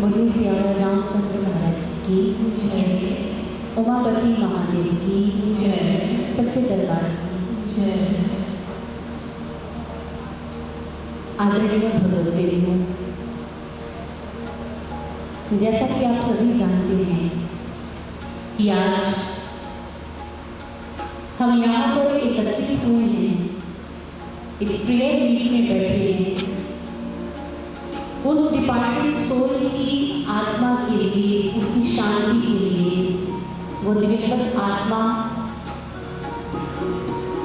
बोले सियावर रामचंद्र महाराज की जय, उमापति महादेव की जय, सच्चे दरबार की जय। आदरणीय भगवतीओं, जैसा कि आप सभी जानते हैं कि आज हम यहाँ पर एकत्रित हुए हैं, इस प्रेयर मीट में बैठे हैं, उस डिपार्टेड सोल की आत्मा के लिए, उसकी शांति के लिए, वो दिव्यगत आत्मा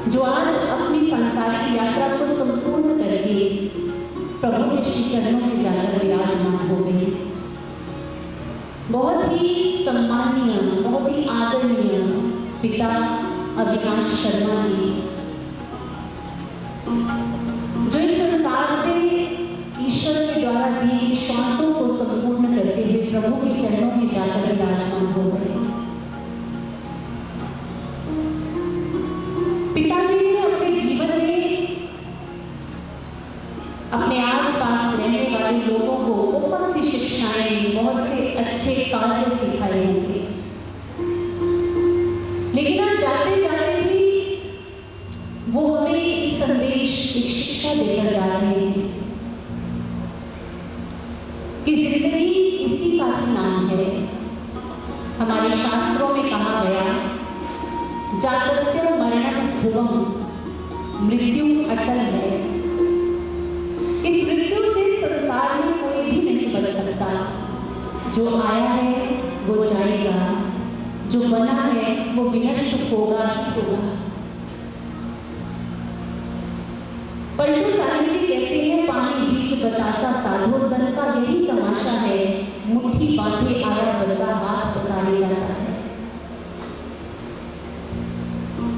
जो आज अपनी सांसारिक यात्रा को संपूर्ण करके प्रभु के श्री चरणों में जाकर विराजमान हो गई। बहुत ही सम्माननीय, बहुत ही आदरणीय पिता अविनाश शर्मा जी, जो इस संसार से ईश्वर के द्वारा दिए श्वासों को संपूर्ण करते हुए प्रभु के चरणों में जाकर विराजमान हो गए। पिताजी ने अपने जीवन में अपने आसपास रहने वाले लोगों को बहुत सी शिक्षाएं, बहुत से अच्छे कार्य सिखाए होंगे, लेकिन आज जाते जाते भी वो हमें एक संदेश, एक शिक्षा देकर जा रहे हैं कि जिंदगी इसी का ही नाम है। हमारे शास्त्रों में कहा गया, जातस्य मरणं ध्रुवं, मृत्यु अटल है। इस मृत्यु से संसार में कोई भी नहीं बच सकता। जो आया है वो जाएगा, जो बना है वो विनष्ट होगा ही होगा। पलटू साहिब जी कहते हैं, पानी बीच बतासा साधो, तन का यही तमाशा है, मुट्ठी बांधे आया बंदा हाथ पसारे जाता है।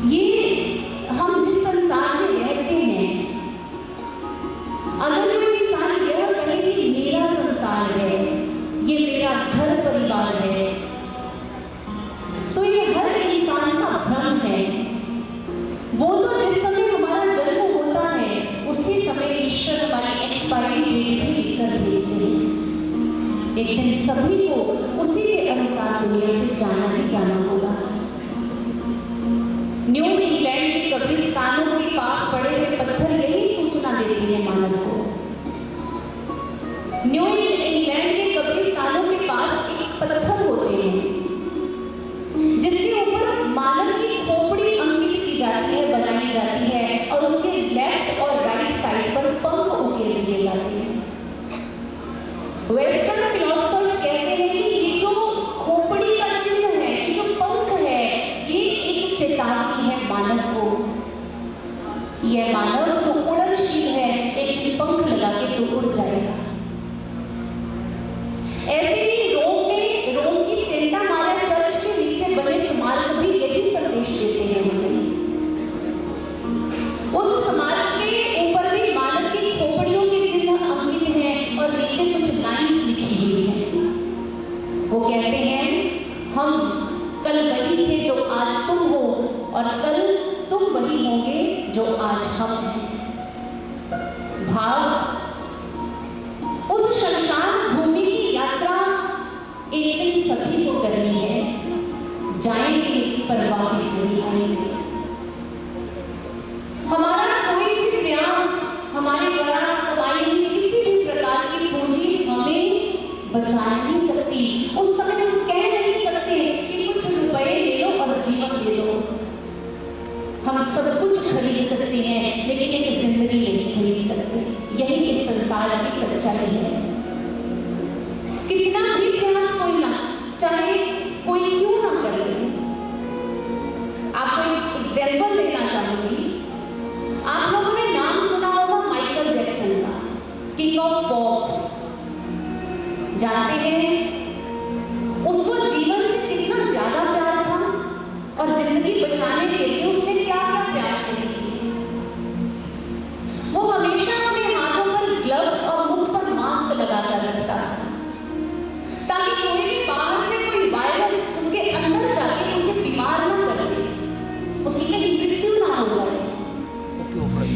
ये हम जिस संसार में रहते हैं, अगर कोई इंसान यह कहे कि मेरा संसार है, ये मेरा घर परिवार है, तो ये हर इंसान का भ्रम है। वो तो जिस समय हमारा जन्म होता है उसी समय ईश्वर हमारी एक्सपायरी डेट भी लिखकर भेजते हैं। एक दिन सभी को उसी के अनुसार दुनिया से जाना ही जाना होगा। न्यू इंग्लैंड के कब्रिस्तानों के पास पड़े हुए पत्थर यही सूचना देते हैं मानव को। न्यू इंग्लैंड के कब्रिस्तानों के पास एक पत्थर होते हैं जिसके ऊपर मानव की खोपड़ी अंकित की जाती है, बनाई जाती है, और उसके लेफ्ट और राइट साइड पर पंख उकेर दिए जाते हैं। वेस्टर्न फिलोसफर्स कहते हैं कि ये जो खोपड़ी का चिन्ह है, ये जो पंख है, ये एक चेतावनी है मानव को। यह मानव तो उड़नशील है, एक पंख लगा के तो उड़ जाएगा। ऐसे ही रोम की सेंटा मारिया चर्च के नीचे बने स्मारक भी यही संदेश देते हैं हमें। उस स्मारक के ऊपर भी मानव की खोपड़ियों के चिन्ह अंकित हैं और नीचे कुछ लाइन्स लिखी हुई हैं। वो कहते हैं, हम कल वही थे जो आज तुम हो, और कल तुम वही होंगे जो आज हम हैं। भाव, उस शमशान भूमि की यात्रा एक दिन सभी को करनी है। जाएंगे पर वापस नहीं आएंगे। हमारा कोई भी प्रयास, हमारे द्वारा कमाई हुई किसी भी प्रकार की पूंजी हमें बचा नहीं सकती। उस समय हम कह नहीं सकते कि कुछ रुपए ले लो और जीवन दे दो। हम सब कुछ खरीद सकते हैं, लेकिन एक जिंदगी नहीं खरीद सकते। यही इस संसार की सच्चाई है। कितना भी प्रयास कोई ना, चाहे कोई क्यों ना करे। आपको एक एग्जाम्पल देना चाहूंगी। आप लोगों ने नाम सुना होगा माइकल जैक्सन का, किंग ऑफ पॉप। जानते हैं उसको जीवन से कितना ज्यादा प्यार था, और जिंदगी बचाने के लिए उसने क्या क्या प्रयास किए। वो हमेशा अपने हाथों पर ग्लव्स और मुख पर मास्क लगाकर रखता था, ताकि कोई भी बाहर से कोई वायरस उसके अंदर जाके उसे बीमार न कर दे, उसकी मृत्यु ना हो जाए।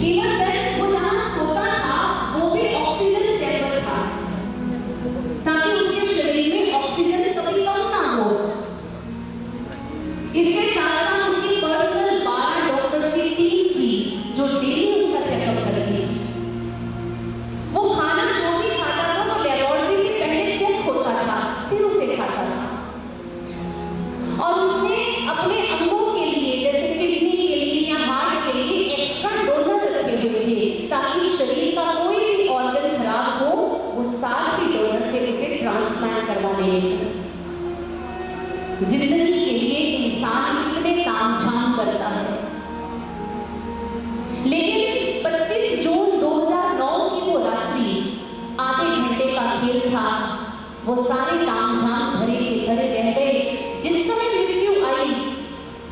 इवन देन वो जहाँ सोता था वो भी ऑक्सीजन चैम्बर था, ताकि उसके लेकिन 25 जून 2009 की वो रात्रि आधे घंटे का खेल था। वो सारे तामझाम भरे के भरे रह गए। जिस समय मृत्यु आई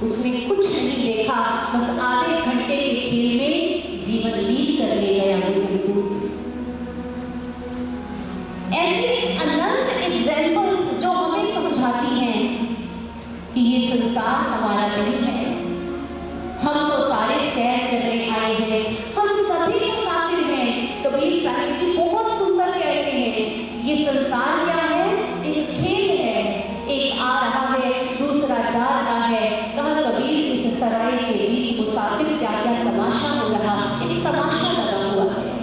उसने कुछ नहीं देखा, बस आधे घंटे के खेल में जीवन लीन कर ले गया वो देवदूत। ऐसे अनंत एग्जाम्पल्स जो हमें समझाती हैं कि ये संसार हमारा नहीं है। हम तो सारे सैर करने आए हैं, हम सभी मुसाफिर हैं। कबीर साहिब जी बहुत सुंदर कहते हैं, ये संसार क्या है? एक खेल है। एक आ रहा है, दूसरा जा रहा है। कहा कबीर इस सराय के बीच मुसाफिर क्या क्या तमाशा हो रहा, एक तमाशा लगा हुआ है।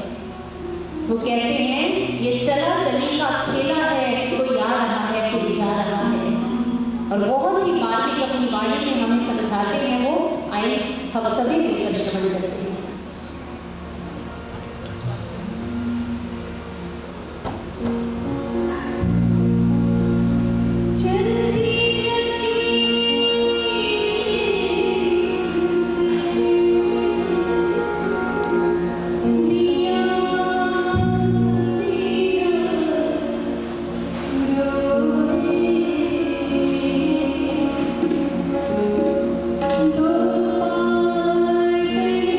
वो कहते हैं ये चला चली का खेला है, कोई आ रहा है कोई जा रहा है। और बहुत ही मार्मिक अपनी वाणी में हमें समझाते हैं वो। आइए हम सभी मिलकर श्रवण करते हैं। Bye.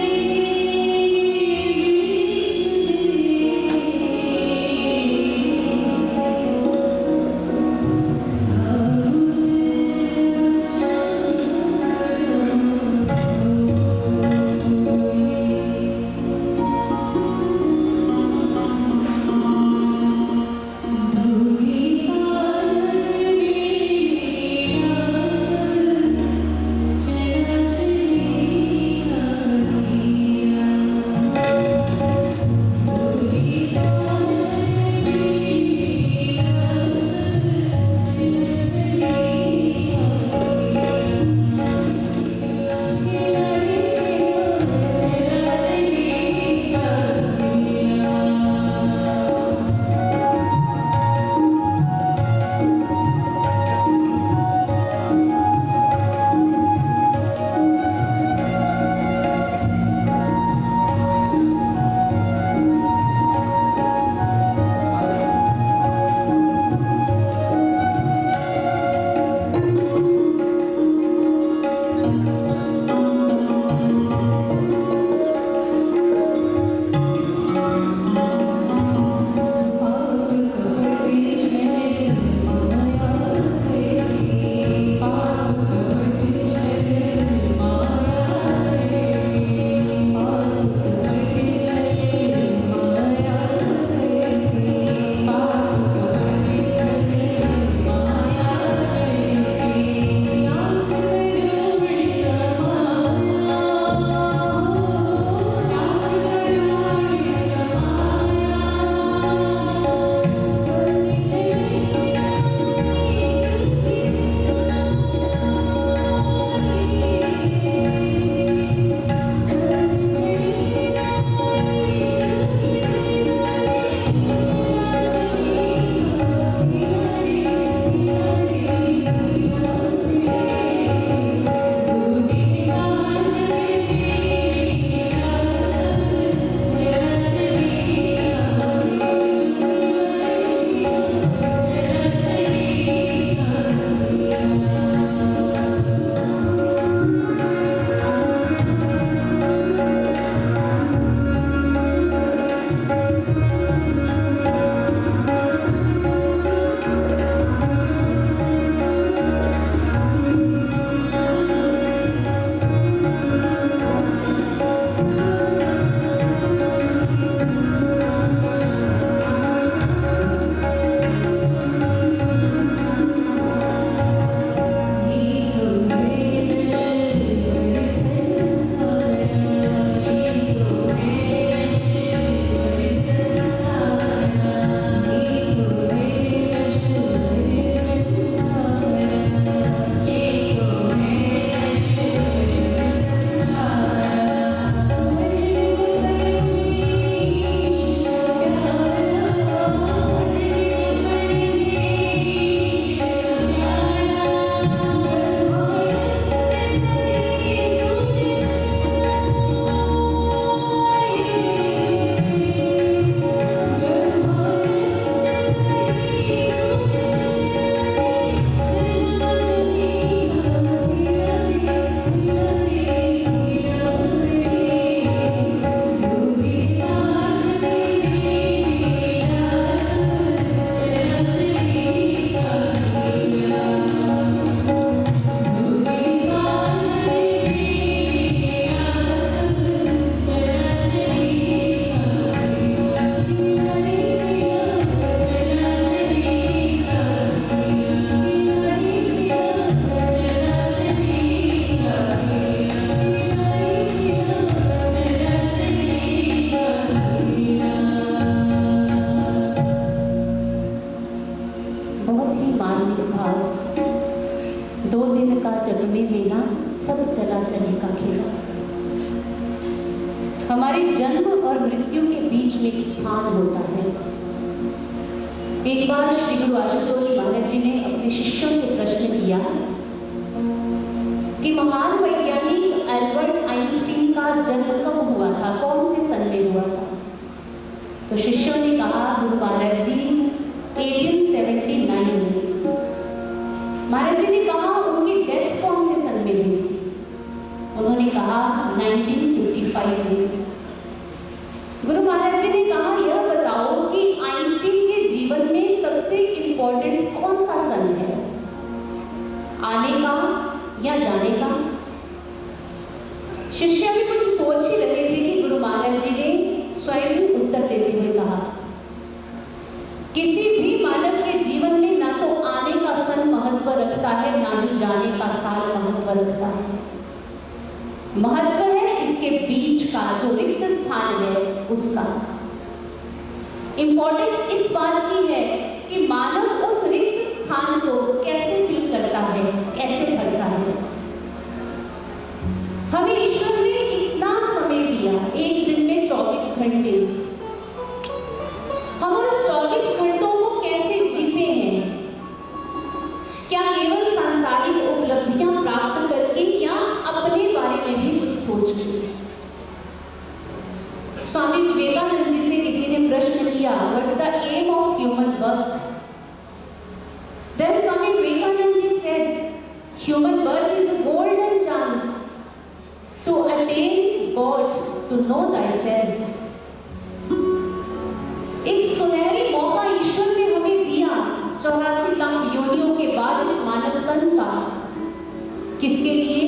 हमारे जन्म और मृत्यु के बीच में एक स्थान होता है। एक बार श्री गुरु आशुतोष महाराज जी ने अपने शिष्यों से प्रश्न किया कि महान वैज्ञानिक एल्बर्ट आइंस्टीन का जन्म कब हुआ था, कौन से सन में हुआ था? तो शिष्यों ने कहा गुरु महाराज जी 1879 में। महाराज जी ने कहा उनकी डेथ कौन से सन में हुई? उन्होंने कहा 1955 में। गुरु महाराज जी ने कहा यह बताओ कि आइंस्टीन के जीवन में सबसे इंपॉर्टेंट कौन सा सन है, आने का या जाने का? शिष्य भी कुछ सोच ही रहे थे कि गुरु महाराज जी ने स्वयं उत्तर देते हुए कहा किसी भी मानव के जीवन में ना तो आने का सन महत्व रखता है, ना ही जाने का साल महत्व रखता है। महत्व है इसके बीच का जो रिक्त स्थान है उसका। इंपॉर्टेंस इस बात की है कि मानव उस रिक्त स्थान को कैसे फिल करता है, कैसे भरता है। हमें ईश्वर ने इतना समय दिया, एक दिन में 24 घंटे। हम उस 24 घंटों को कैसे जीते हैं? क्या केवल सांसारिक उपलब्धियां प्राप्त करके या अपने बारे में भी कुछ सोच के? स्वामी विवेकानंद जी से किसी ने प्रश्न किया what is the aim of human birth? Then Swami Vivekananda ji said human birth is a golden chance to attain God, to know thyself। एक सुनहरी मौका ईश्वर ने हमें दिया 84 लाख योनियों के बाद इस मानव तन का। किसके लिए?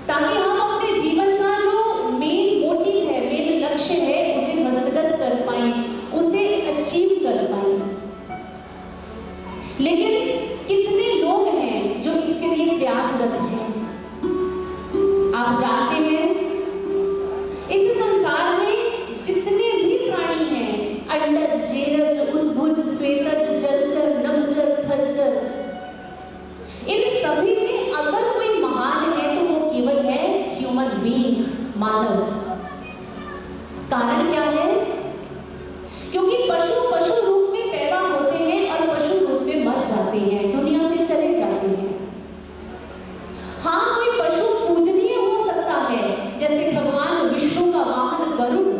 ताकि हम अपने जीवन का जो मेन मोटिव है, मेन लक्ष्य है, उसे हस्तगत कर पाए, उसे अचीव कर पाए। लेकिन कितने लोग हैं जो इसके लिए प्रयासरत हैं? आप जानते हैं इस संसार में जितने भी प्राणी हैं, अंडज, जेरज, उद्भुज, श्वेतज, जलचर, नभचर, थलचर, इन सभी में अगर कोई महान है तो वो केवल है ह्यूमन बीइंग, मानव। कारण क्या है? क्योंकि पशु रूप में पैदा होते हैं और पशु रूप में मर जाते हैं, दुनिया से चले जाते हैं। हाँ, कोई पशु पूजनीय हो सकता है, जैसे भगवान विष्णु का वाहन गरुड़,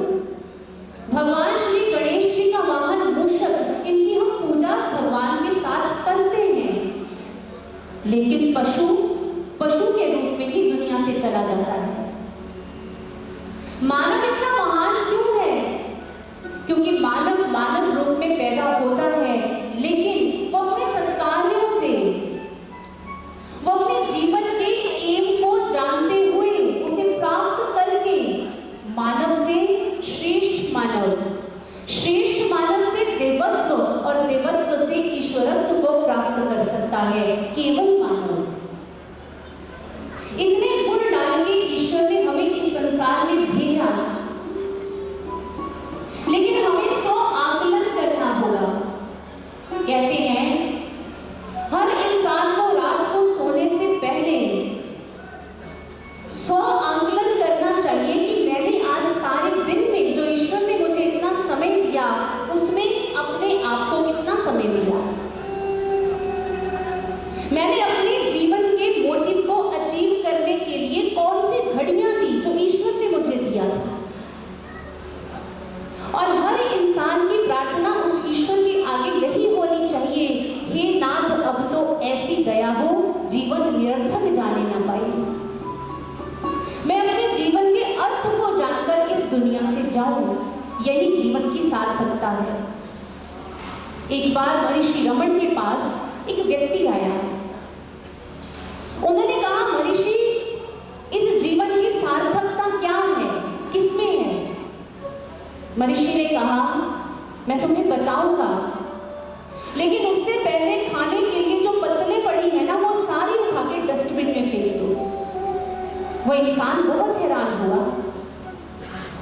भगवान श्री गणेश जी का वाहन मूषक, इनकी हम पूजा भगवान के साथ करते हैं। लेकिन पशु के रूप में ही दुनिया से चला जाता है। मानव इतना महान क्यों है? क्योंकि मानव रूप में पैदा होता है, लेकिन वो अपने सत्कार्यों से, वो अपने जीवन के एम को जानते हुए, उसे प्राप्त करके मानव से श्रेष्ठ मानव से देवत्व और देवत्व से ईश्वरत्व को प्राप्त कर सकता है केवल मानव। इतने गुण डाल के ईश्वर ने हमें इस संसार में भेजा, लेकिन हमें स्व आकलन करना होगा। कहते हैं हर इंसान को रात को सोने से पहले स्व आकलन करना चाहिए कि मैंने आज सारे दिन में जो ईश्वर ने मुझे इतना समय दिया, उसमें अपने आप को कितना समय दिया। मैंने अपने जीवन के मोटिव को अचीव करने के लिए कौन सी घड़ियां दी जो ईश्वर ने मुझे दिया था। और हर इंसान की प्रार्थना उस ईश्वर के आगे यही होनी चाहिए, हे नाथ अब तो ऐसी दया हो जीवन निरर्थक जाने ना पाए। मैं अपने जीवन के अर्थ को जानकर इस दुनिया से जाऊं, यही जीवन की सार्थकता है। एक बार महर्षि रमन के पास एक व्यक्ति आया। उन्होंने कहा महर्षि इस जीवन की सार्थकता क्या है, किसमें है? महर्षि ने कहा मैं तुम्हें बताऊंगा, लेकिन उससे पहले खाने के लिए जो पत्तलें पड़ी है ना, वो सारी उठा के डस्टबिन में फेंक दो। वो इंसान बहुत हैरान हुआ।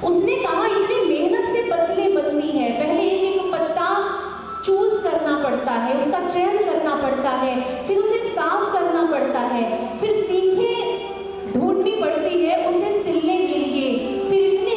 उसने कहा इतनी मेहनत से पत्तलें बनती है, पहले एक पत्ता चूज करना पड़ता है, उसका चयन करना पड़ता है, फिर उसे साफ करना पड़ता है, फिर सीखें ढूंढनी पड़ती है उसे सिलने के लिए, फिर इतने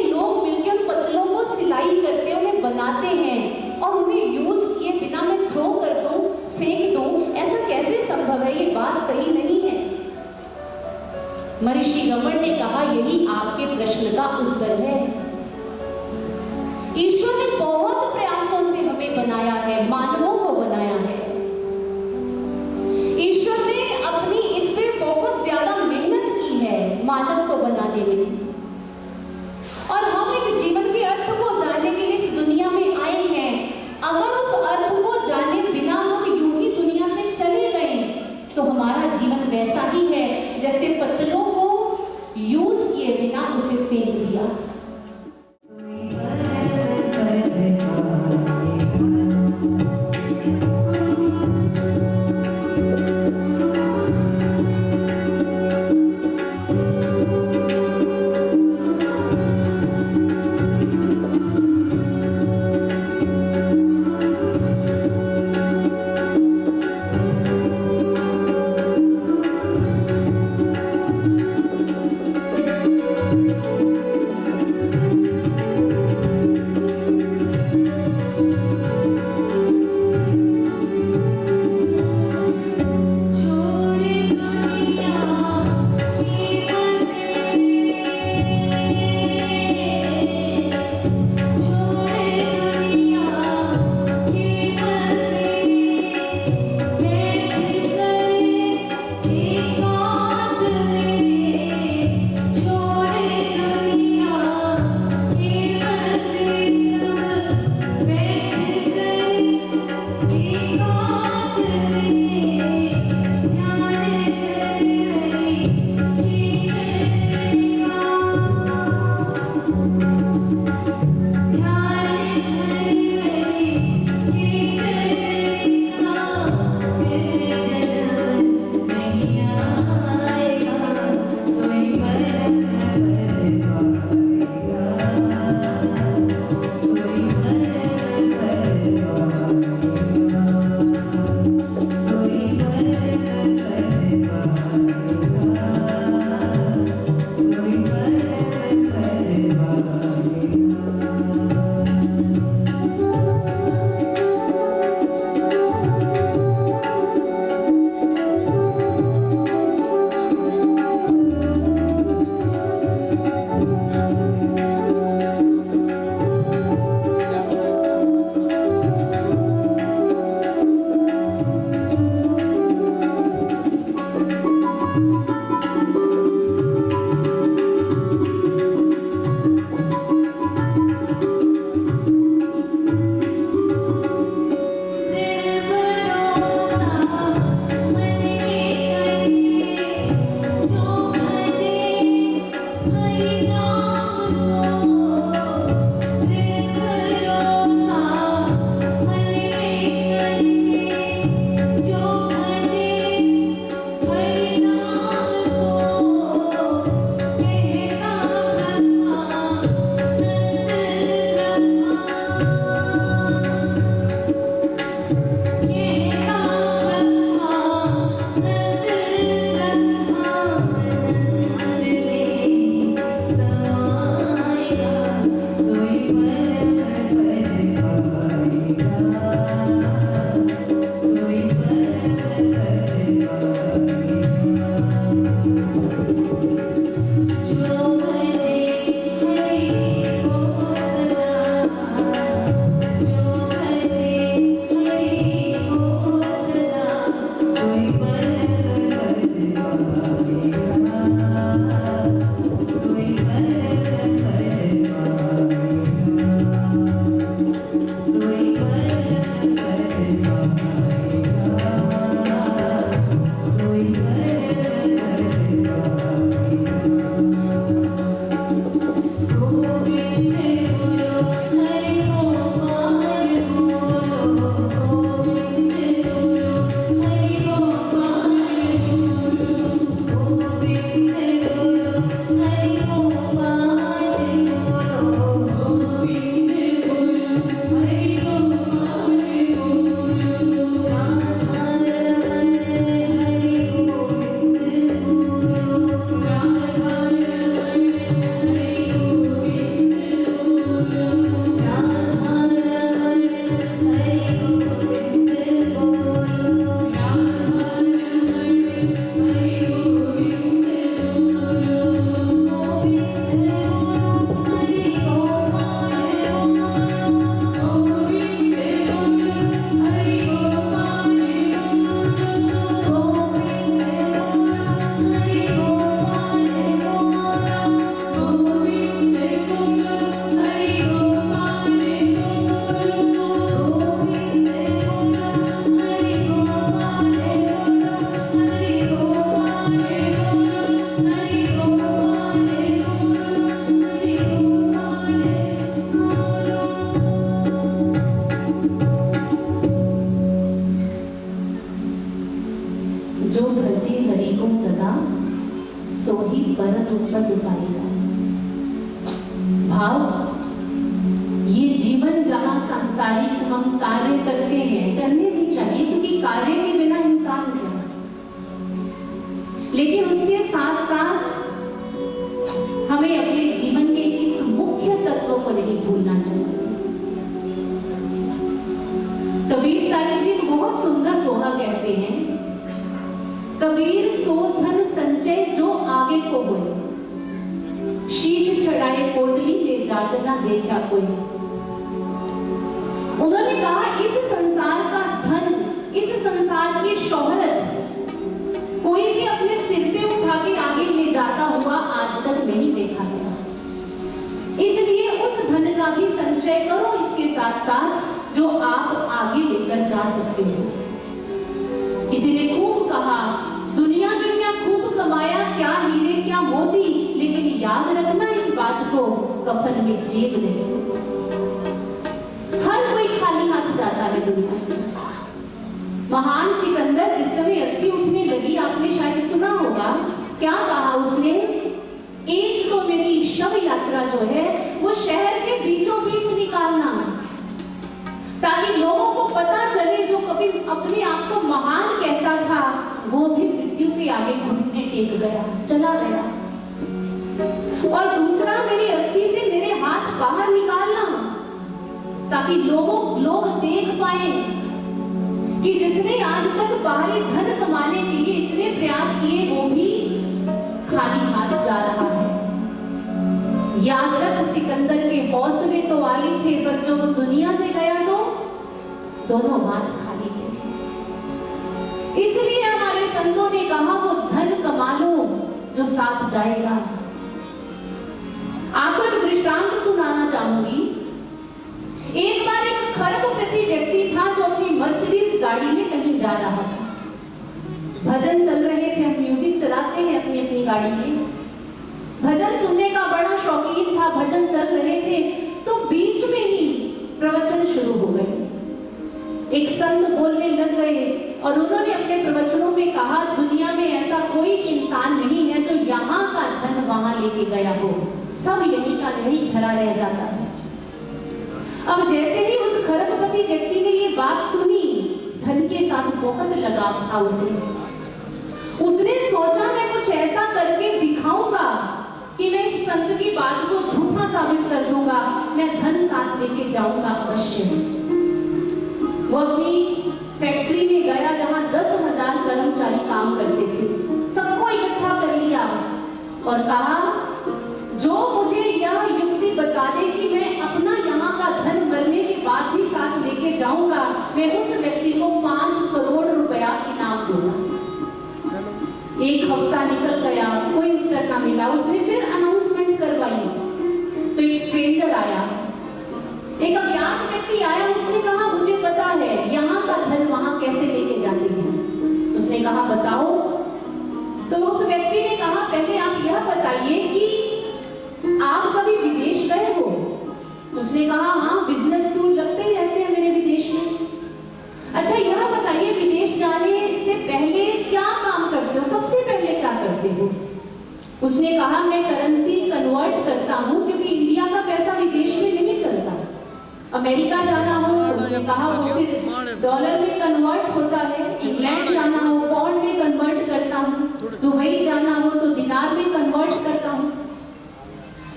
अमेरिका जाना हो तो उसने कहा वो फिर डॉलर में कन्वर्ट होता है, इंग्लैंड जाना हो पाउंड में कन्वर्ट करता हूँ, दुबई जाना हो तो दिनार में कन्वर्ट करता हूँ।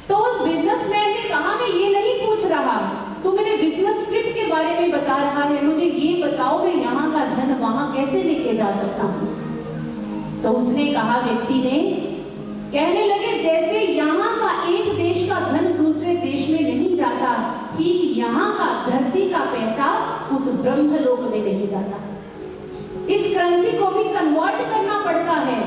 तो उस बिजनेसमैन ने कहा मैं ये नहीं पूछ रहा, तू मेरे बिजनेस ट्रिप के बारे में बता रहा है, मुझे ये बताओ मैं यहाँ का धन वहां कैसे लेके जा सकता हूँ। तो उसने कहा, व्यक्ति ने कहने लगे जैसे यहाँ का एक देश का धन दूसरे देश में नहीं जाता, ठीक यहाँ का धरती का पैसा उस ब्रह्मलोक में नहीं जाता। इस करेंसी को भी कन्वर्ट करना पड़ता है।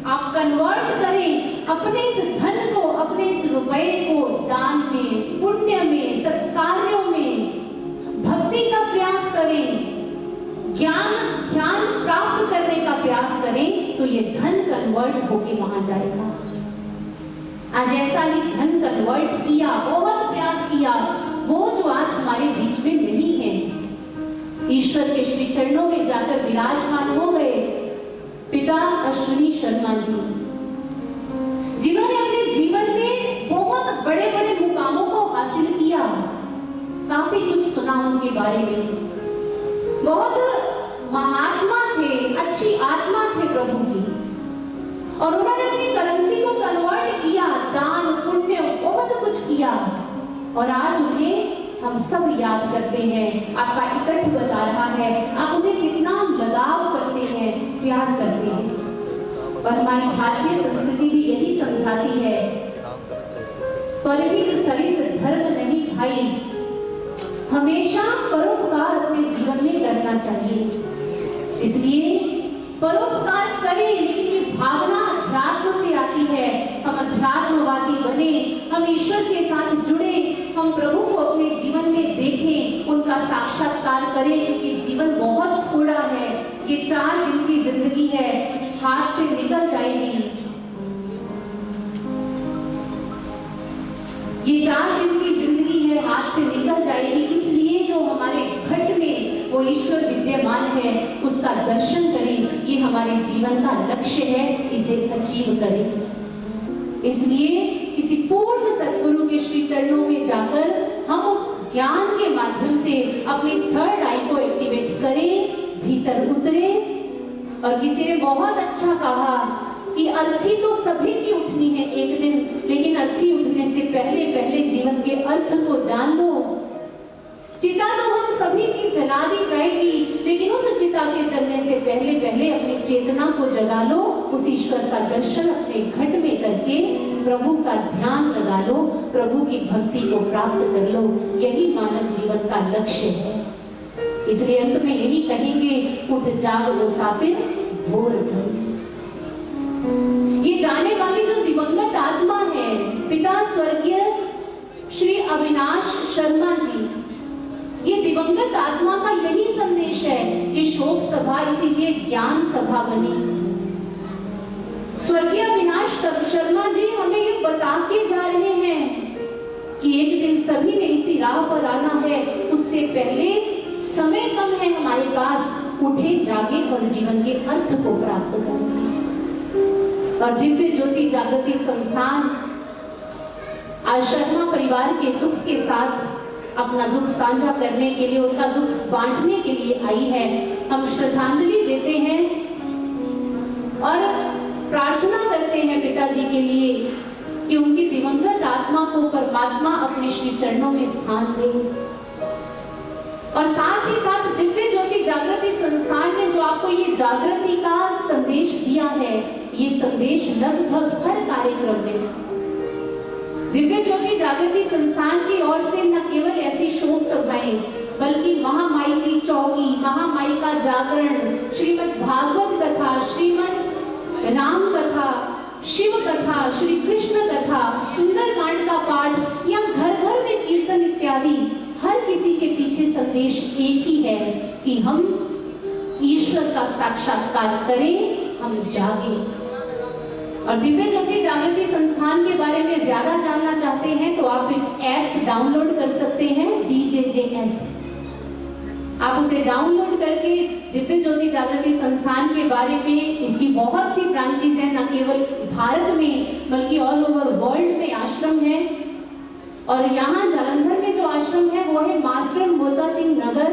आप कन्वर्ट करें अपने इस धन को, अपने इस रुपए को दान में, पुण्य में, सत्कार्यों में, भक्ति का प्रयास करें, ज्ञान ध्यान प्राप्त करने का प्रयास करें, तो ये धन कन्वर्ट होके वहां जाएगा। आज ऐसा ही धन कन्वर्ट किया, बहुत प्रयास किया, वो जो आज हमारे बीच में नहीं है, ईश्वर के श्री चरणों में जाकर विराजमान हो गए पिता अश्विनी शर्मा जी, जिन्होंने अपने जीवन में बहुत बड़े बड़े मुकामों को हासिल किया। काफी कुछ सुना उनके बारे में, बहुत महात्मा थे, अच्छी आत्मा थे प्रभु की, और उन्होंने अपनी करेंसी को कन्वर्ट किया, दान पुण्य बहुत कुछ किया, और आज उन्हें हम सब याद करते हैं। आपका इकट्ठ बता रहा है, आप उन्हें कितना लगाव करते हैं, प्यार करते हैं। और हमारी भारतीय संस्कृति भी यही समझाती है, परहित सरिस धर्म नहीं भाई, हमेशा परोपकार अपने जीवन में करना चाहिए। इसलिए परोपकार करें, लेकिन ये भावना अध्यात्म से आती है। हम अध्यात्मवादी बने, हम ईश्वर के साथ जुड़े, हम प्रभु को अपने जीवन में देखें, उनका साक्षात्कार करें, क्योंकि जीवन बहुत थोड़ा है। ये 4 दिन की जिंदगी है, हाथ से निकल जाएगी। ये 4 दिन की जिंदगी है, हाथ से निकल जाएगी। इसलिए जो हमारे घट में वो ईश्वर विद्यमान है, उसका दर्शन करें, ये हमारे जीवन का लक्ष्य है, इसे अचीव करें। इसलिए किसी पूर्ण सद्गुरु के श्री चरणों में जाकर हम उस ज्ञान के माध्यम से अपनी थर्ड आई को एक्टिवेट करें, भीतर उतरें। और किसी ने बहुत अच्छा कहा कि अर्थी तो सभी की उठनी है एक दिन, लेकिन अर्थी उठने से पहले पहले जीवन के अर्थ को जान लो। चिता तो हम सभी की जला दी जाएगी, लेकिन उस चिता के जलने से पहले पहले अपनी चेतना को जगा लो, उस ईश्वर का दर्शन अपने घट में करके प्रभु का ध्यान लगा लो, प्रभु की भक्ति को प्राप्त कर लो। यही मानव जीवन का लक्ष्य है। इसलिए अंत में यही कहेंगे, उठ जाग मुसाफिर भोर ढल। ये जाने वाली जो दिवंगत आत्मा है, पिता स्वर्गीय श्री अविनाश शर्मा जी, ये दिवंगत आत्मा का यही संदेश है। ये शोक सभा इसीलिए ज्ञान सभा बनी। स्वर्गीय अविनाश शर्मा जी हमें ये बता के जा रहे हैं कि एक दिन सभी ने इसी राह पर आना है, उससे पहले समय कम है हमारे पास, उठे जागे और जीवन के अर्थ को प्राप्त करें। और दिव्य ज्योति जागृति संस्थान आज शर्मा परिवार के दुख के साथ अपना दुख साझा करने के लिए, उनका दुख बांटने के लिए आई है। हम श्रद्धांजलि देते हैं और प्रार्थना करते हैं पिताजी के लिए कि उनकी दिवंगत आत्मा को परमात्मा अपने श्री चरणों में स्थान दे। और साथ ही साथ दिव्य ज्योति जागृति संस्थान ने जो आपको ये जागृति का संदेश दिया है, ये संदेश लगभग हर कार्यक्रम में दिव्य ज्योति जागृति संस्थान की ओर से न केवल ऐसी शोक सभाएं, बल्कि महामाई की चौकी, महामाई का जागरण, श्रीमद् भागवत कथा, श्रीमद् राम कथा, शिव कथा, श्री कृष्ण कथा, सुंदरकांड का पाठ या घर घर में कीर्तन इत्यादि, हर किसी के पीछे संदेश एक ही है कि हम ईश्वर का साक्षात्कार करें, हम जागें। और दिव्य ज्योति जागृति संस्थान के बारे में ज्यादा जानना चाहते हैं तो आप एक ऐप डाउनलोड कर सकते हैं, DJJS। आप उसे डाउनलोड करके दिव्य ज्योति जागृति संस्थान के बारे में, इसकी बहुत सी ब्रांचेस हैं, न केवल भारत में बल्कि ऑल ओवर वर्ल्ड में आश्रम है। और यहाँ जालंधर में जो आश्रम है वो है master Mota Singh Nagar,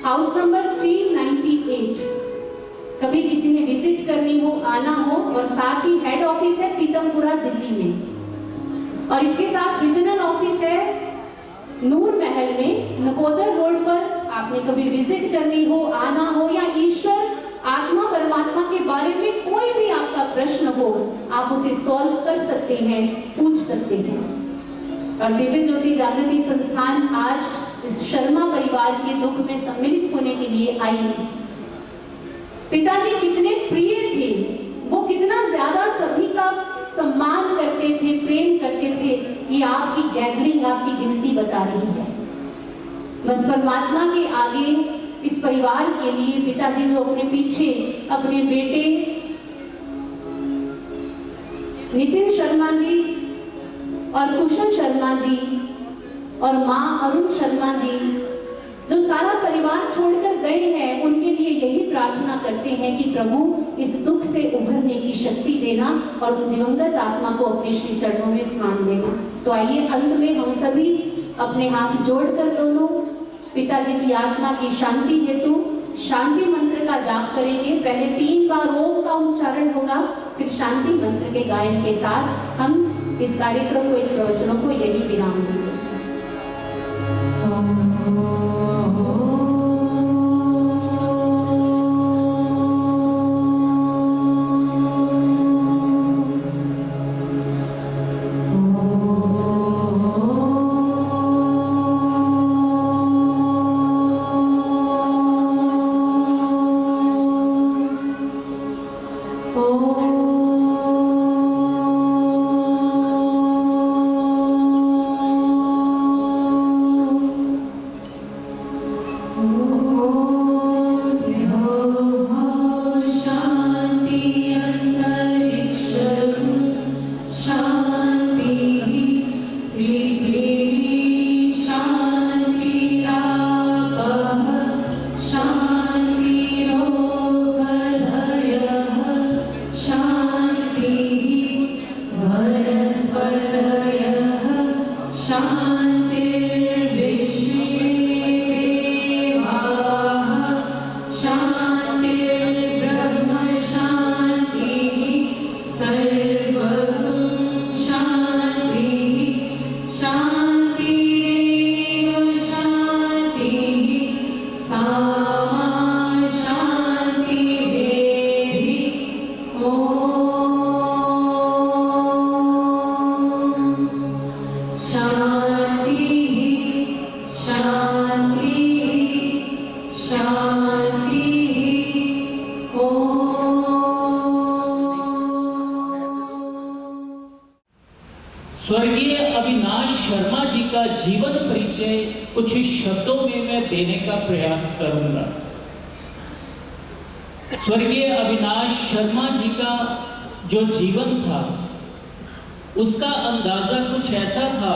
house number 398। कभी किसी ने विजिट करनी हो, आना हो, और साथ ही हेड ऑफिस है पीतमपुरा दिल्ली में, और इसके साथ रीजनल ऑफिस है नूर महल में नकोदर रोड पर। आपने कभी विजिट करनी हो, आना हो, या ईश्वर आत्मा परमात्मा के बारे में कोई भी आपका प्रश्न हो, आप उसे सॉल्व कर सकते हैं, पूछ सकते हैं। और दिव्य ज्योति जागृति संस्थान आज इस शर्मा परिवार के दुख में सम्मिलित होने के लिए आई है। पिताजी कितने प्रिय थे, वो कितना ज्यादा सभी का सम्मान करते थे, प्रेम करते थे, ये आपकी गैदरिंग, आपकी गिनती बता रही है। बस परमात्मा के आगे इस परिवार के लिए पिताजी जो अपने पीछे अपने बेटे नितिन शर्मा जी और कुशल शर्मा जी और माँ अरुण शर्मा जी जो सारा परिवार छोड़कर गए हैं, उनके लिए यही प्रार्थना करते हैं कि प्रभु इस दुख से उभरने की शक्ति देना और उस दिवंगत आत्मा को अपने श्री चरणों में स्थान देना। तो आइए अंत में हम सभी अपने हाथ जोड़कर दोनों पिताजी की आत्मा की शांति हेतु शांति मंत्र का जाप करेंगे। पहले 3 बार ओम का उच्चारण होगा, फिर शांति मंत्र के गायन के साथ हम इस कार्यक्रम को, इस प्रवचनों को यही विराम देंगे। स्वर्गीय अविनाश शर्मा जी का जीवन परिचय कुछ शब्दों में मैं देने का प्रयास करूंगा। स्वर्गीय अविनाश शर्मा जी का जो जीवन था उसका अंदाजा कुछ ऐसा था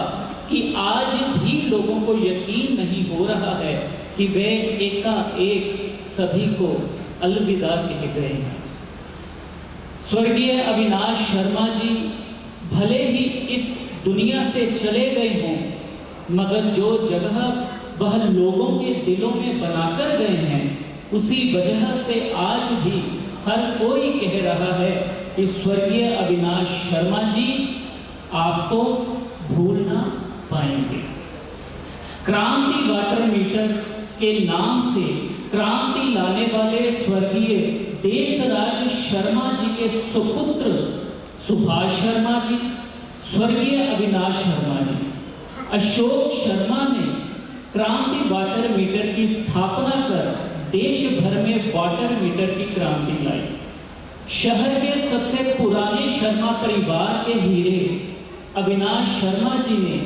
कि आज भी लोगों को यकीन नहीं हो रहा है कि वे एकाएक सभी को अलविदा कह गए हैं। स्वर्गीय अविनाश शर्मा जी भले ही इस दुनिया से चले गए हों, मगर जो जगह वह लोगों के दिलों में बनाकर गए हैं, उसी वजह से आज भी हर कोई कह रहा है कि स्वर्गीय अविनाश शर्मा जी आपको भूल ना पाएंगे। क्रांति वाटर मीटर के नाम से क्रांति लाने वाले स्वर्गीय देशराज शर्मा जी के सुपुत्र सुभाष शर्मा जी, स्वर्गीय अविनाश शर्मा जी, अशोक शर्मा ने क्रांति वाटर मीटर की स्थापना कर देश भर में वाटर मीटर की क्रांति लाई। शहर के सबसे पुराने शर्मा परिवार के हीरे अविनाश शर्मा जी ने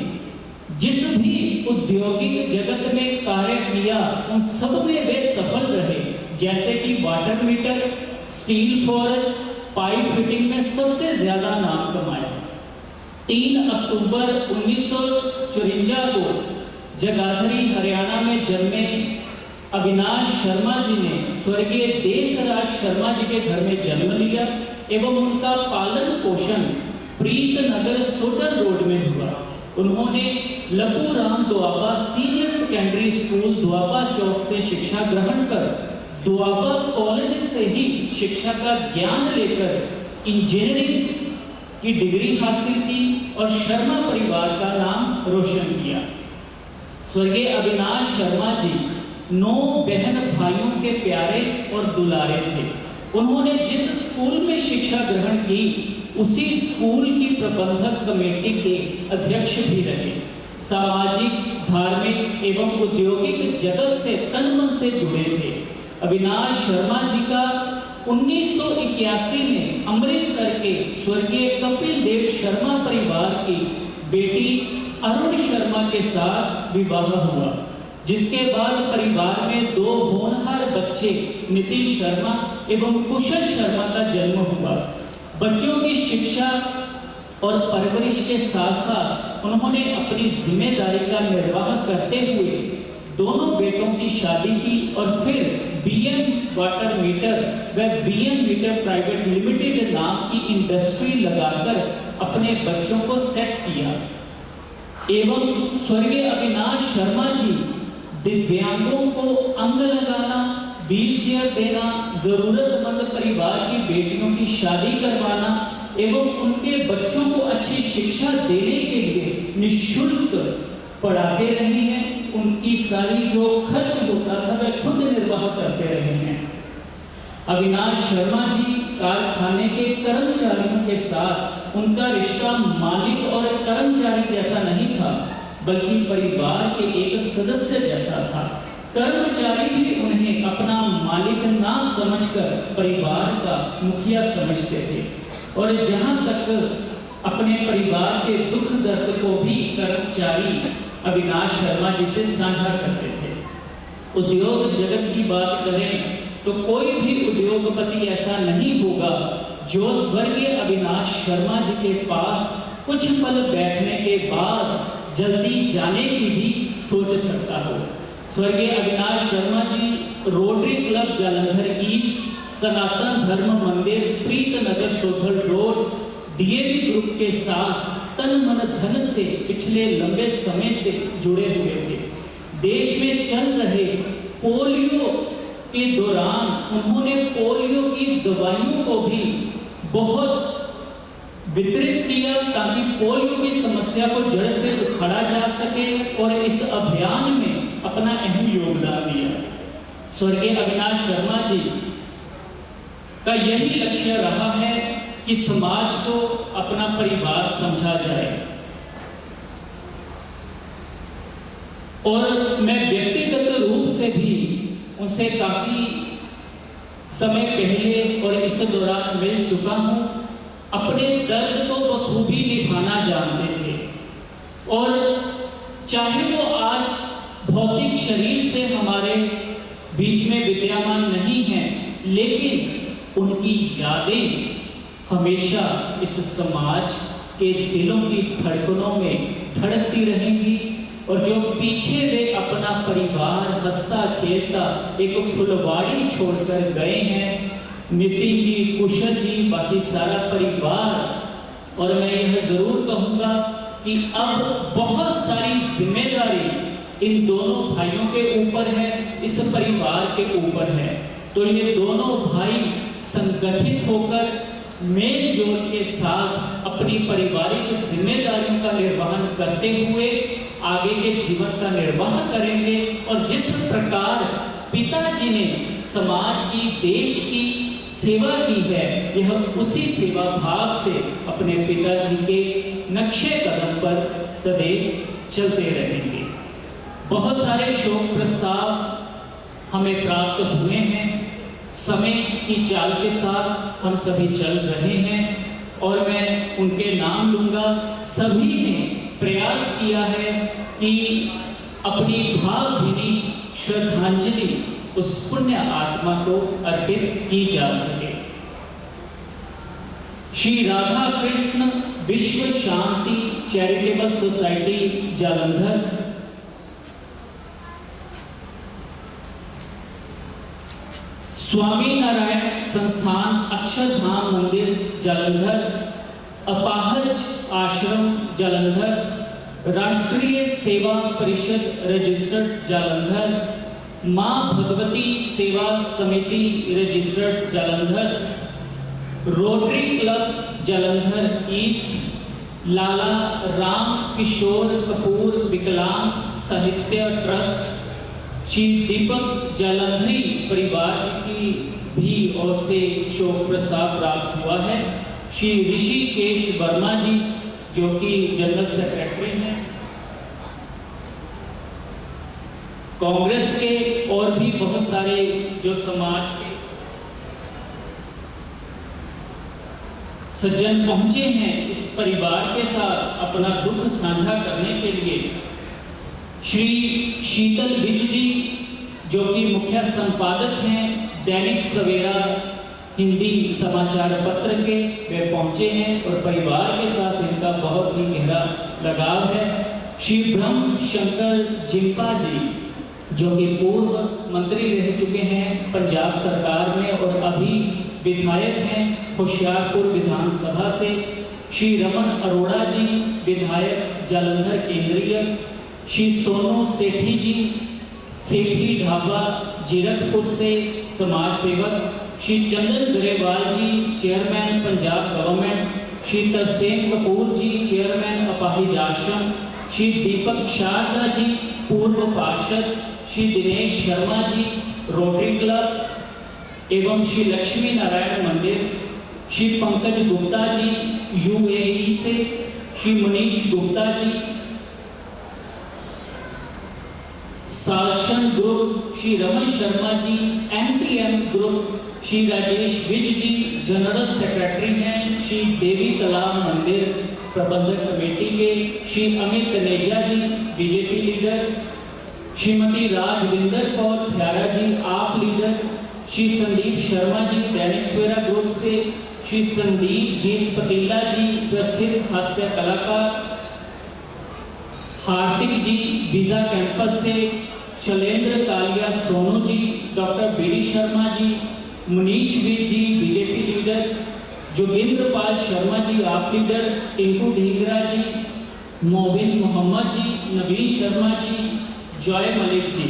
जिस भी औद्योगिक जगत में कार्य किया उन सब में वे सफल रहे। जैसे कि water meter, steel forge, pipe fitting में सबसे ज्यादा नाम कमाया। 3 अक्टूबर 1954 को जगाधरी हरियाणा में जन्मे अविनाश शर्मा जी ने स्वर्गीय देशराज शर्मा जी के घर में जन्म लिया एवं उनका पालन पोषण प्रीतनगर सोडर रोड में हुआ। उन्होंने Lapu Ram Duaba senior secondary school Duaba Chowk से शिक्षा ग्रहण कर दुआबा कॉलेज से ही शिक्षा का ज्ञान लेकर इंजीनियरिंग की डिग्री हासिल की और शर्मा परिवार का नाम रोशन किया। स्वर्गीय अविनाश शर्मा जी 9 बहन भाइयों के प्यारे और दुलारे थे। उन्होंने जिस स्कूल में शिक्षा ग्रहण की उसी स्कूल की प्रबंधक कमेटी के अध्यक्ष भी रहे। सामाजिक, धार्मिक एवं औद्योगिक जगत से तन मन से जुड़े थे। अविनाश शर्मा जी का 1981 में अमृतसर के स्वर्गीय कपिल देव शर्मा परिवार की बेटी अरुण शर्मा के साथ विवाह हुआ, जिसके बाद परिवार में 2 होनहार बच्चे नीतीश शर्मा एवं कुशल शर्मा का जन्म हुआ। बच्चों की शिक्षा और परवरिश के साथ साथ उन्होंने अपनी जिम्मेदारी का निर्वाह करते हुए दोनों बेटों की शादी की और फिर बीएम वाटर मीटर व बीएम मीटर प्राइवेट लिमिटेड नाम की इंडस्ट्री लगाकर अपने बच्चों को सेट किया। एवं स्वर्गीय अविनाश शर्मा जी दिव्यांगों को अंग लगाना, व्हीलचेयर देना, जरूरतमंद परिवार की बेटियों की शादी करवाना एवं उनके बच्चों को अच्छी शिक्षा देने के लिए निःशुल्क पढ़ाते रहे हैं। उनकी सारी जो खर्च होता था वह खुद निर्वाह करते रहे हैं। अविनाश शर्मा जी कारखाने के कर्मचारियों के साथ उनका रिश्ता मालिक और कर्मचारी जैसा नहीं था, बल्कि परिवार के एक सदस्य जैसा था। कर्मचारी भी उन्हें अपना मालिक ना समझकर परिवार का मुखिया समझते थे और जहां तक अपने परिवार के दुख दर्द को भी कर्मचारी अविनाश शर्मा जी से साझा करते थे। उद्योग जगत की बात करें तो कोई भी उद्योगपति ऐसा नहीं होगा जो स्वर्गीय अविनाश शर्मा जी के पास कुछ पल बैठने के बाद जल्दी जाने की भी सोच सकता हो। स्वर्गीय Avinash Sharma ji rotary club Jalandhar east, सनातन धर्म मंदिर, प्रीत नगर सोधल रोड, डीएवी ग्रुप के साथ तन मन धन से पिछले लंबे समय से जुड़े हुए थे। देश में चल रहे पोलियो के दौरान उन्होंने पोलियो की दवाइयों को भी बहुत वितरित किया ताकि पोलियो की समस्या को जड़ से उखाड़ा जा सके और इस अभियान में अपना अहम योगदान दिया। स्वर्गीय अविनाश शर्मा जी का यही लक्ष्य रहा है कि समाज को अपना परिवार समझा जाए और मैं व्यक्तिगत रूप से भी उनसे काफी समय पहले और इस दौरान मिल चुका हूं। अपने दर्द को बखूबी निभाना जानते थे और चाहे वो आज भौतिक शरीर से हमारे बीच में विद्यमान नहीं है, लेकिन उनकी यादें हमेशा इस समाज के दिलों की धड़कनों में धड़कती रहेंगी और जो पीछे वे अपना परिवार हंसता खेलता एक फुलवाड़ी छोड़कर गए हैं, नितिन जी, कुशल जी, बाकी सारा परिवार, और मैं यह जरूर कहूँगा कि अब बहुत सारी जिम्मेदारी इन दोनों भाइयों के ऊपर है, इस परिवार के ऊपर है। तो ये दोनों भाई संगठित होकर मेल जोल के साथ अपनी पारिवारिक जिम्मेदारियों का निर्वहन करते हुए आगे के जीवन का निर्वाह करेंगे और जिस प्रकार पिताजी ने समाज की, देश की सेवा की है, यह उसी सेवा भाव से अपने पिताजी के नक्शे कदम पर सदैव चलते रहेंगे। बहुत सारे शोक प्रस्ताव हमें प्राप्त हुए हैं, समय की चाल के साथ हम सभी चल रहे हैं और मैं उनके नाम लूंगा। सभी ने प्रयास किया है कि अपनी भावभीनी श्रद्धांजलि उस पुण्य आत्मा को अर्पित की जा सके। श्री राधा कृष्ण विश्व शांति चैरिटेबल सोसाइटी जालंधर, स्वामी नारायण संस्थान अक्षरधाम मंदिर जालंधर, अपाहज आश्रम जालंधर, राष्ट्रीय सेवा परिषद रजिस्टर्ड जालंधर, मां Bhagwati Sewa Samiti registered Jalandhar, rotary club Jalandhar east, Lala Ram Kishore Kapoor Viklang Sahitya trust, Shri Deepak Jalandhari परिवार की भी ओर से शोक प्रस्ताव प्राप्त हुआ है। श्री ऋषिकेश वर्मा जी जो कि जनरल सेक्रेटरी हैं कांग्रेस के, और भी बहुत सारे जो समाज के सज्जन पहुंचे हैं इस परिवार के साथ अपना दुख साझा करने के लिए। श्री शीतल विज जी जो कि मुख्य संपादक हैं दैनिक सवेरा हिंदी समाचार पत्र के, वे पहुंचे हैं और परिवार के साथ इनका बहुत ही गहरा लगाव है। श्री ब्रह्म शंकर जिम्पा जी जो कि पूर्व मंत्री रह चुके हैं पंजाब सरकार में और अभी विधायक हैं होशियारपुर विधानसभा से। श्री रमन अरोड़ा जी विधायक जालंधर केंद्रीय, श्री सोनू सेठी जी सेठी ढाबा जीरकपुर से समाज सेवक, श्री चंदन ग्रेवाल जी चेयरमैन पंजाब गवर्नमेंट, श्री तरसेम कपूर जी चेयरमैन अपाहिज आश्रम, श्री दीपक शारदा जी पूर्व पार्षद, श्री दिनेश शर्मा जी रोटरी क्लब एवं श्री लक्ष्मी नारायण मंदिर, श्री पंकज गुप्ता जी यूएई से, Shri Manish Gupta ji सालशन group, Shri Raman Sharma ji MTM group, Shri Rajesh Vij जी जनरल सेक्रेटरी हैं श्री देवी तालाब मंदिर प्रबंधक कमेटी के, श्री अमित तनेजा जी बीजेपी लीडर, श्रीमती राजविंदर कौर थ्यारा जी आप लीडर, श्री संदीप शर्मा जी दैनिक सवेरा ग्रुप से, श्री संदीप जीत पतीला जी प्रसिद्ध हास्य कलाकार, हार्दिक जी वीजा कैंपस से, शैलेंद्र कालिया सोनू जी, डॉक्टर बीडी शर्मा जी, मनीष विज जी बीजेपी लीडर, जोगिंद्र पाल शर्मा जी आप लीडर, टिंकू ढींगरा जी, मोविन मोहम्मद जी, नवीन शर्मा जी, जॉय मलिक जी।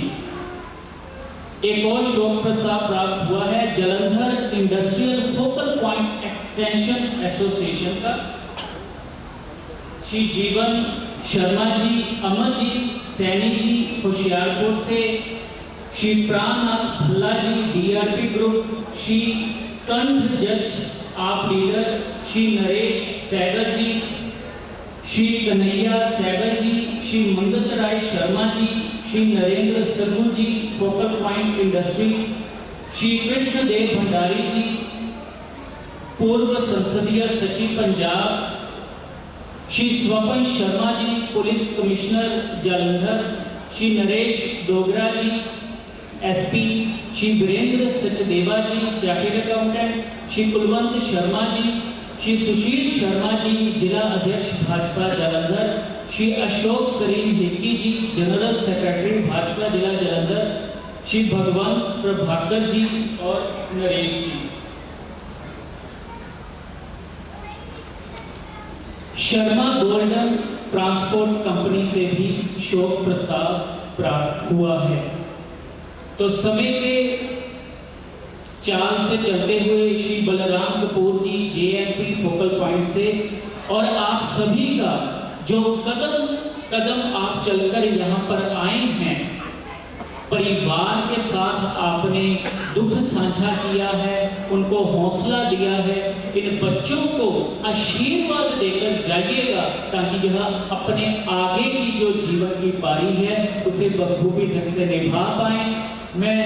एक और शोक प्रस्ताव प्राप्त हुआ है Jalandhar industrial focal point extension association का। श्री जीवन शर्मा जी, अमर जी सैनी जी होशियारपुर से, Shri Prannath Bhalla ji DRP group, Shri Kanth Jaj AAP leader, Shri Naresh Saigal ji, Shri Kanhaiya Saigal ji, Shri Mangat Rai Sharma ji, Shri Narendra Sagu ji focal point industry, Shri Krishandev Bhandari ji पूर्व संसदीय सचिव Punjab, Shri Swapan Sharma ji police commissioner Jalandhar, Shri Naresh Dogra ji SP, Shri Virender Sachdeva ji chartered accountant, Shri Kulwant Sharma ji, Shri Sushil Sharma ji जिला अध्यक्ष भाजपा जालंधर, श्री अशोक सरीन हिक्की जी जनरल सेक्रेटरी भाजपा जिला जालंधर, श्री भगवंत प्रभाकर जी और नरेश जी। शर्मा गोल्डन ट्रांसपोर्ट कंपनी से भी शोक प्रस्ताव प्राप्त हुआ है। तो समय के चाल से चलते हुए श्री बलराम कपूर जी जेएमपी फोकल पॉइंट से और आप सभी का जो कदम कदम आप चलकर यहाँ पर आए हैं, परिवार के साथ आपने दुख साझा किया है, उनको हौसला दिया है, इन बच्चों को आशीर्वाद देकर जाइएगा ताकि यह अपने आगे की जो जीवन की पारी है उसे बखूबी ढंग से निभा पाए। मैं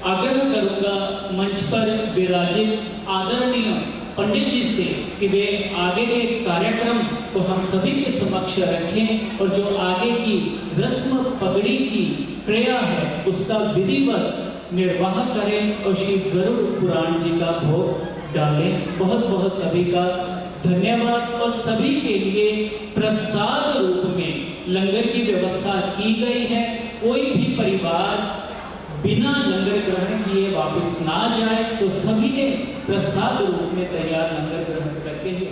आग्रह करूंगा मंच पर विराजित आदरणीय पंडित जी से कि वे आगे के कार्यक्रम को हम सभी के समक्ष रखें और जो आगे की रस्म पगड़ी की क्रिया है उसका विधिवत निर्वाह करें और श्री गरुड़ पुराण जी का भोग डालें। बहुत बहुत सभी का धन्यवाद। और सभी के लिए प्रसाद रूप में लंगर की व्यवस्था की गई है। कोई भी परिवार बिना लंगर ग्रहण किए वापस ना जाए, तो सभी ने प्रसाद रूप में तैयार लंगर ग्रहण करके ही